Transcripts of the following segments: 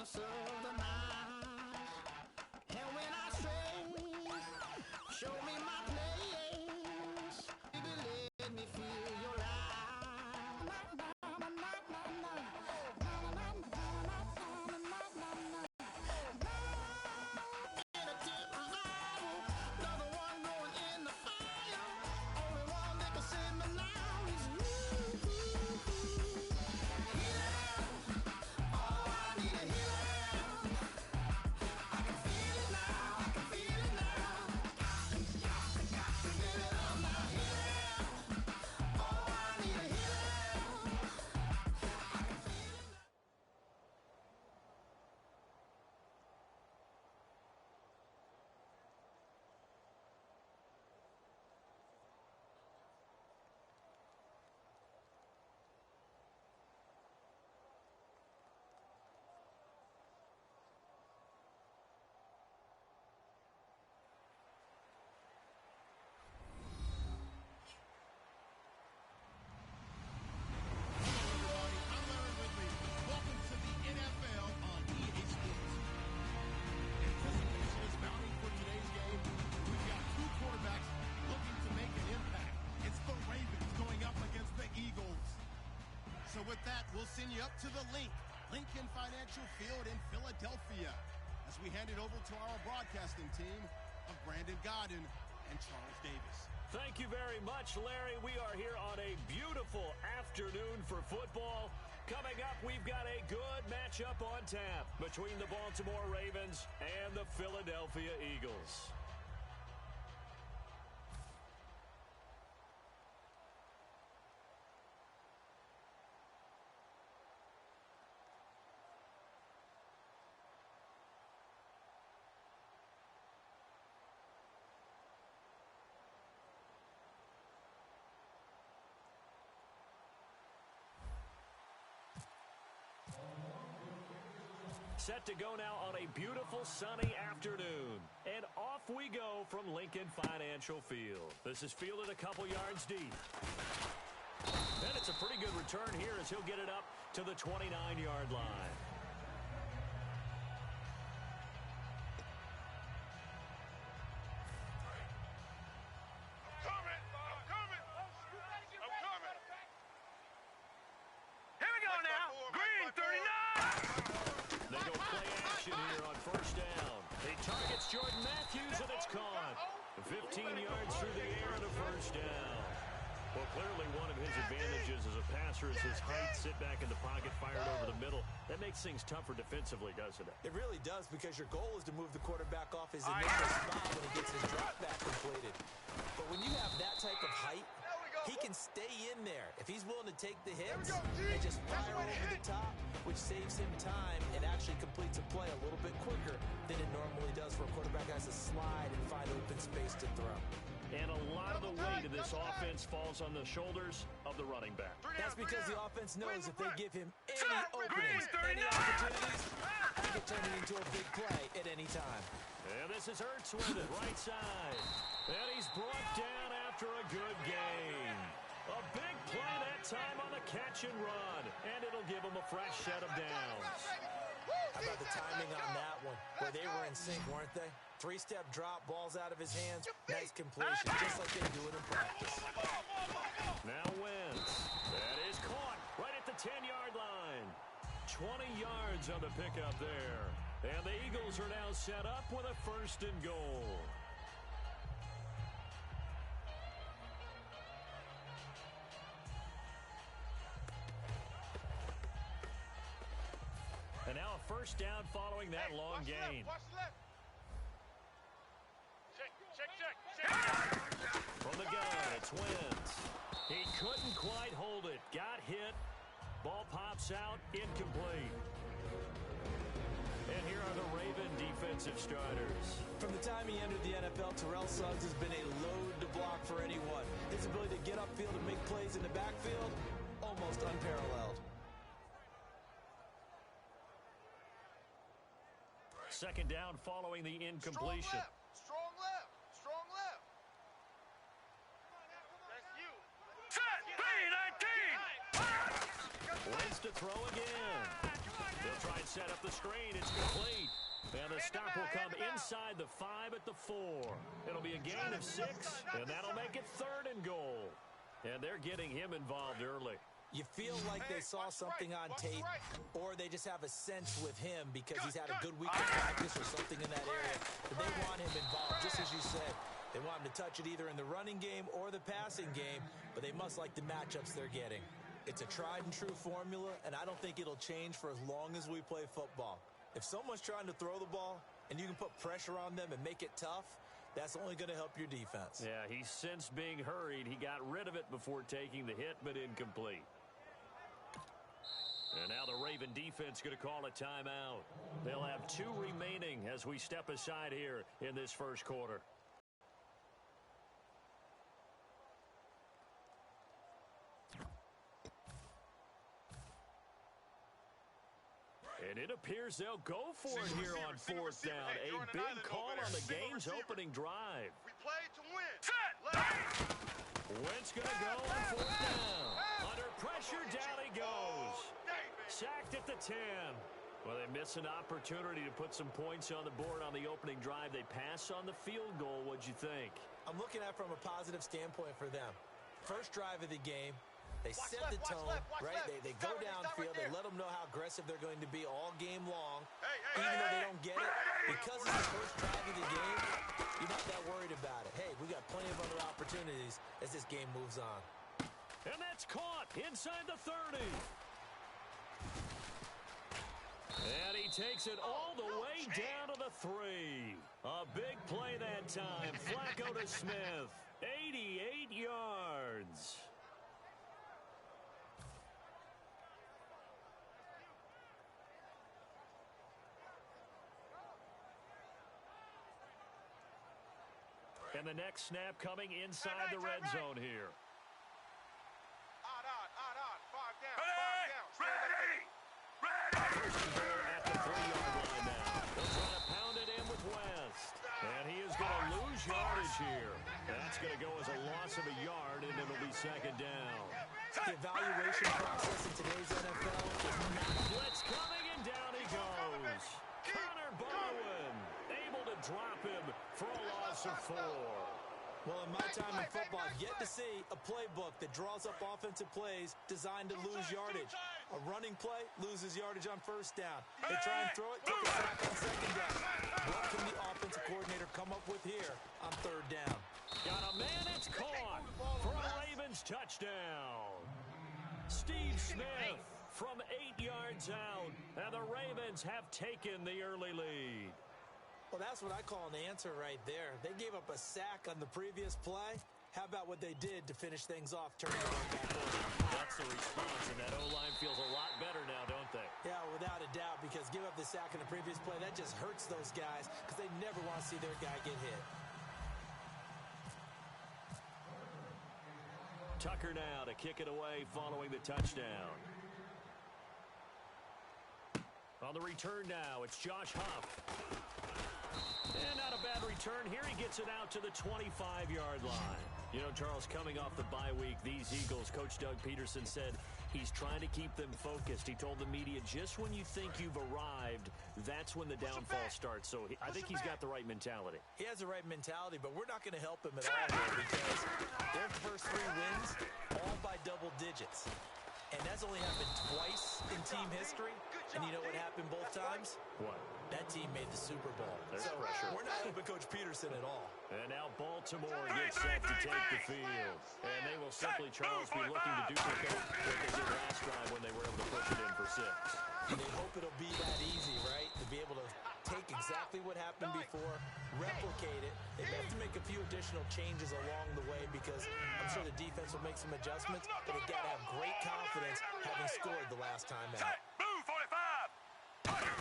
darkness of the night. And when I stray, show me my place. Baby, let me feel your light. So with that, we'll send you up to the Lincoln Financial Field in Philadelphia, as we hand it over to our broadcasting team of Brandon Godden and Charles Davis. Thank you very much, Larry. We are here on a beautiful afternoon for football. Coming up, we've got a good matchup on tap between the Baltimore Ravens and the Philadelphia Eagles. Set to go now on a beautiful sunny afternoon. And off we go from Lincoln Financial Field. This is fielded a couple yards deep. And it's a pretty good return here as he'll get it up to the 29-yard line. Jordan Matthews, and it's caught. 15 yards through the air and a first down. Well, clearly one of his advantages as a passer is his height. Sit back in the pocket, fired over the middle. That makes things tougher defensively, doesn't it? It really does, because your goal is to move the quarterback off his initial spot when he gets his drop back completed. But when you have that type of height, he can stay in there. If he's willing to take the hits and just fire over the top, which saves him time, and actually completes a play a little bit quicker than it normally does for a quarterback who has to slide and find open space to throw. And a lot of the weight of this offense falls on the shoulders of the running back. That's because the offense knows if they give him any openings, any opportunities, he can turn it into a big play at any time. And this is Ertz with it, right side. And he's brought down after a good game. A big play that time on the catch and run. And it'll give him a fresh set of downs. How about the timing on that one, where they were in sync, weren't they? Three-step drop, balls out of his hands, nice completion, just like they do it in practice. Now Wentz. That is caught right at the 10-yard line. 20 yards on the pickup there. And the Eagles are now set up with a 1st and goal. And now a first down following that long gain. Check. From the gun, it's Wentz. He couldn't quite hold it. Got hit. Ball pops out, incomplete. And here are the Raven defensive starters. From the time he entered the NFL, Terrell Suggs has been a load to block for anyone. His ability to get upfield and make plays in the backfield, almost unparalleled. Second down following the incompletion. Strong left. That's you. Set, B19. Wants to throw again. They'll try and set up the screen. It's complete. And the stop will come inside the 5 at the 4. It'll be a gain of 6, and that'll make it 3rd and goal. And they're getting him involved early. You feel like they saw something on tape, or they just have a sense with him because he's had a good week of practice or something in that area. But they want him involved, just as you said. They want him to touch it either in the running game or the passing game, but they must like the matchups they're getting. It's a tried-and-true formula, and I don't think it'll change for as long as we play football. If someone's trying to throw the ball and you can put pressure on them and make it tough, that's only going to help your defense. Yeah, he's since being hurried. He got rid of it before taking the hit, but incomplete. And now the Raven defense going to call a timeout. They'll have 2 remaining as we step aside here in this first quarter. And it appears they'll go for it here on 4th down. A big call on the game's opening drive. We play to win. Wentz going to go on 4th down. Under pressure, down he goes. Sacked at the 10. Well, they miss an opportunity to put some points on the board on the opening drive. They pass on the field goal. What'd you think? I'm looking at it from a positive standpoint for them. First drive of the game. They set the tone, right? They go downfield. They let them know how aggressive they're going to be all game long. Even though they don't get it, because it's the first drive of the game, you're not that worried about it. Hey, we got plenty of other opportunities as this game moves on. And that's caught inside the 30. And he takes it all the way down to the 3. A big play that time. Flacco to Smith. 88 yards. And the next snap coming inside the red zone here. Odd. 5 down. Ready. First and goal at the 3-yard line now. They'll try to pound it in with West. And he is going to lose yardage here. That's going to go as a loss of a yard, and it'll be 2nd down. The evaluation process in today's NFL is not Blitz coming, and down he goes. Connor Bowen able to drop him for a loss of 4. Well, in my time in football, I've yet to see a playbook that draws up offensive plays designed to lose yardage. A running play loses yardage on 1st down. They try and throw it, take a sack on 2nd down. What can the offensive coordinator come up with here on 3rd down? Got a man, it's caught for a Ravens touchdown. Steve Smith from 8 yards out, and the Ravens have taken the early lead. Well, that's what I call an answer right there. They gave up a sack on the previous play. How about what they did to finish things off, turning it back over? That's the response, and that O-line feels a lot better now, don't they? Yeah, without a doubt, because give up the sack in the previous play, that just hurts those guys because they never want to see their guy get hit. Tucker now to kick it away following the touchdown. On the return now, it's Josh Huff. And not a bad return. Here he gets it out to the 25-yard line. You know, Charles, coming off the bye week, these Eagles, Coach Doug Peterson said he's trying to keep them focused. He told the media, just when you think you've arrived, that's when the downfall starts. So I think he's got the right mentality. He has the right mentality, but we're not going to help him at all here because their first 3 wins, all by double digits. And that's only happened twice in team history. And you know what happened both times? What? That team made the Super Bowl. There's so pressure. We're not helping Coach Peterson at all. And now Baltimore gets set to take the field. And they will simply, Charles, be looking to duplicate what they did last drive when they were able to push it in for 6. And they hope it'll be that easy, right? To be able to take exactly what happened before, replicate it. They have to make a few additional changes along the way because I'm sure the defense will make some adjustments, but they've got to have great confidence having scored the last time out. Move, 45.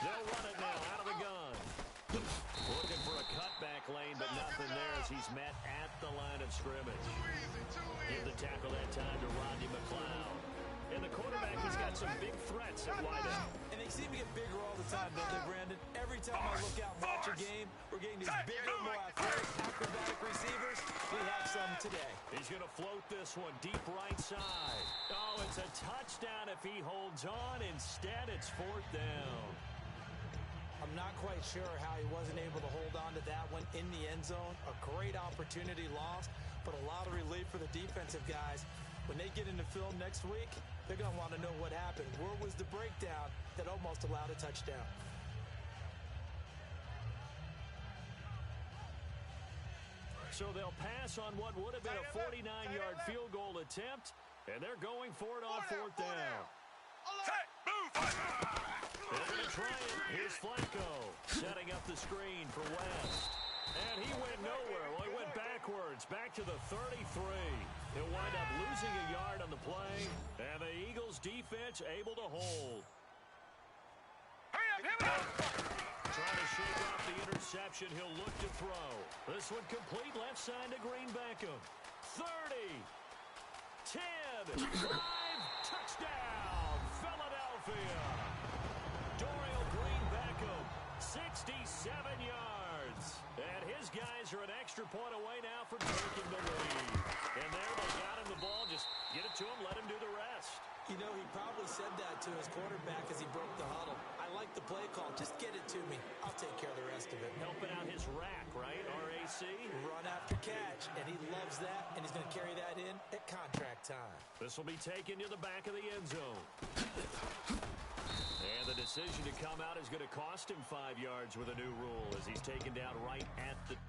They'll run it now out of the gun. Looking for a cutback lane, but nothing there as he's met at the line of scrimmage. Give the tackle that time to Rodney McLeod. And the quarterback, he's got some big threats at wideout. And they seem to get bigger all the time, don't they, Brandon? Every time I look out and watch a game, we're getting these bigger, more athletic, acrobatic receivers. We have some today. He's going to float this one deep right side. Oh, it's a touchdown if he holds on. Instead, it's 4th down. I'm not quite sure how he wasn't able to hold on to that one in the end zone. A great opportunity lost, but a lot of relief for the defensive guys. When they get into film next week, they're going to want to know what happened. Where was the breakdown that almost allowed a touchdown? So they'll pass on what would have been a 49-yard field goal attempt, and they're going for it on 4th down. They're going to try it. Here's Flacco setting up the screen for West. And he went nowhere. Well, he went backwards, back to the 33. He'll wind up losing a yard on the play, and the Eagles' defense able to hold. Trying to shake off the interception. He'll look to throw. This one complete left side to Green Beckham. 30. 10. 5. Touchdown. Philadelphia. Dorial Green Beckham. 67 yards. And his guys are an extra point away now from taking the lead. And there they got him the ball. Just get it to him. Let him do the rest. You know, he probably said that to his quarterback as he broke the huddle. I like the play call. Just get it to me. I'll take care of the rest of it. Helping out his rack, right? RAC. Run after catch, and he loves that, and he's going to carry that in at contract time. This will be taken to the back of the end zone. And the decision to come out is going to cost him 5 yards with a new rule as he's taken down right at the